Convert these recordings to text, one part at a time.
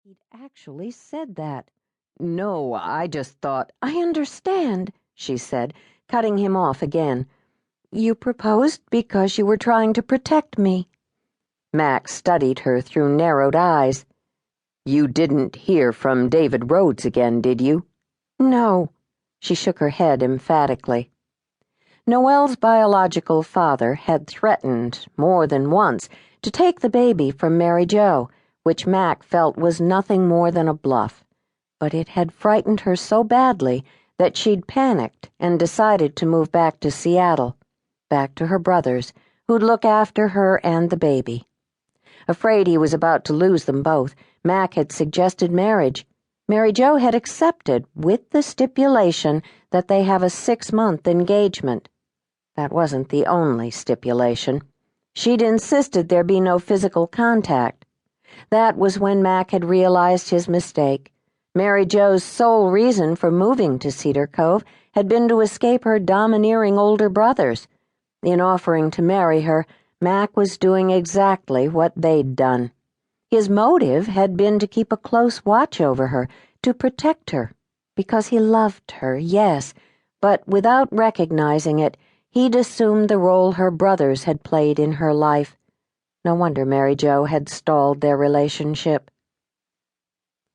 He'd actually said that. "No, I just thought—" "I understand," she said, cutting him off again. "You proposed because you were trying to protect me." Mack studied her through narrowed eyes. "You didn't hear from David Rhodes again, did you?" "No." She shook her head emphatically. Noelle's biological father had threatened, more than once, to take the baby from Mary Jo, which Mack felt was nothing more than a bluff. But it had frightened her so badly that she'd panicked and decided to move back to Seattle, back to her brothers, who'd look after her and the baby. Afraid he was about to lose them both, Mack had suggested marriage. Mary Jo had accepted, with the stipulation that they have a 6-month engagement. That wasn't the only stipulation. She'd insisted there be no physical contact. That was when Mack had realized his mistake. Mary Jo's sole reason for moving to Cedar Cove had been to escape her domineering older brothers. In offering to marry her, Mack was doing exactly what they'd done. His motive had been to keep a close watch over her, to protect her, because he loved her, yes, but without recognizing it, he'd assumed the role her brothers had played in her life. No wonder Mary Jo had stalled their relationship.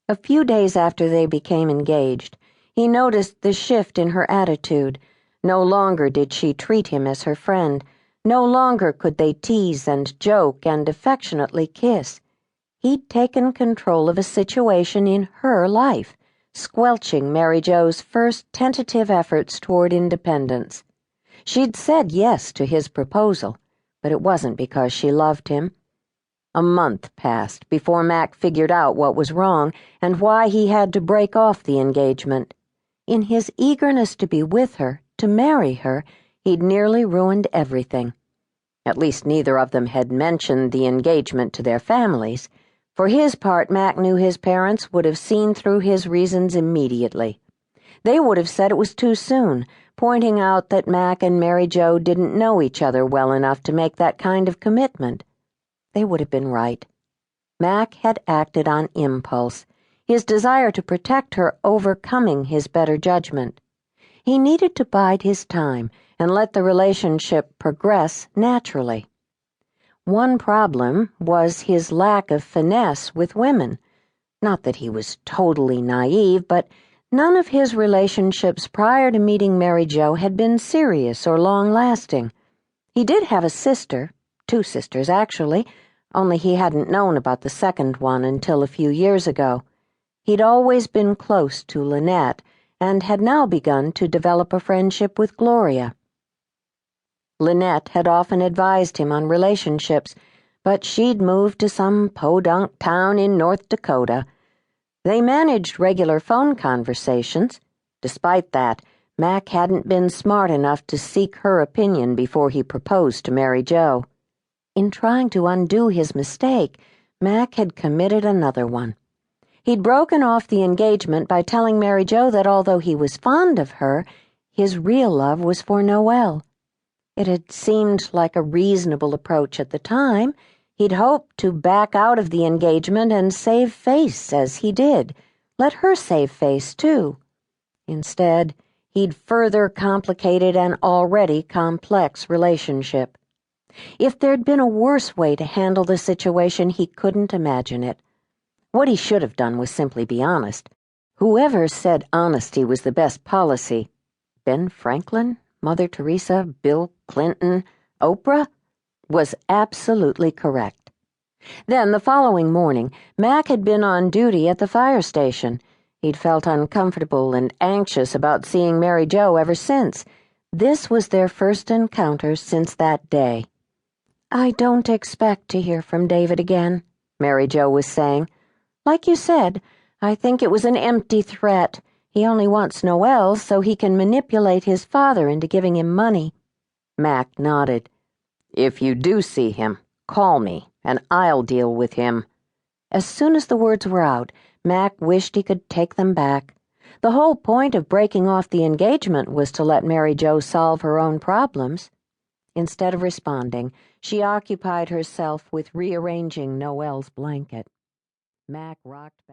A few days after they became engaged, he noticed the shift in her attitude. No longer did she treat him as her friend. No longer could they tease and joke and affectionately kiss. He'd taken control of a situation in her life, squelching Mary Jo's first tentative efforts toward independence. She'd said yes to his proposal, but it wasn't because she loved him. A month passed before Mack figured out what was wrong and why he had to break off the engagement. In his eagerness to be with her, to marry her, he'd nearly ruined everything. At least neither of them had mentioned the engagement to their families. For his part, Mack knew his parents would have seen through his reasons immediately. They would have said it was too soon, pointing out that Mack and Mary Jo didn't know each other well enough to make that kind of commitment. They would have been right. Mack had acted on impulse, his desire to protect her overcoming his better judgment. He needed to bide his time and let the relationship progress naturally. One problem was his lack of finesse with women. Not that he was totally naive, but none of his relationships prior to meeting Mary Jo had been serious or long-lasting. He did have a sister, 2 sisters actually, only he hadn't known about the second one until a few years ago. He'd always been close to Lynette and had now begun to develop a friendship with Gloria. Lynette had often advised him on relationships, but she'd moved to some podunk town in North Dakota. They managed regular phone conversations. Despite that, Mack hadn't been smart enough to seek her opinion before he proposed to Mary Jo. In trying to undo his mistake, Mack had committed another one. He'd broken off the engagement by telling Mary Jo that although he was fond of her, his real love was for Noelle. It had seemed like a reasonable approach at the time. He'd hoped to back out of the engagement and save face as he did. Let her save face, too. Instead, he'd further complicated an already complex relationship. If there'd been a worse way to handle the situation, he couldn't imagine it. What he should have done was simply be honest. Whoever said honesty was the best policy, Ben Franklin, Mother Teresa, Bill Clinton, Oprah, was absolutely correct. Then, the following morning, Mack had been on duty at the fire station. He'd felt uncomfortable and anxious about seeing Mary Jo ever since. This was their first encounter since that day. "I don't expect to hear from David again," Mary Jo was saying. "Like you said, I think it was an empty threat. He only wants Noelle so he can manipulate his father into giving him money." Mack nodded. "If you do see him, call me, and I'll deal with him." As soon as the words were out, Mack wished he could take them back. The whole point of breaking off the engagement was to let Mary Jo solve her own problems. Instead of responding, she occupied herself with rearranging Noelle's blanket. Mack rocked back.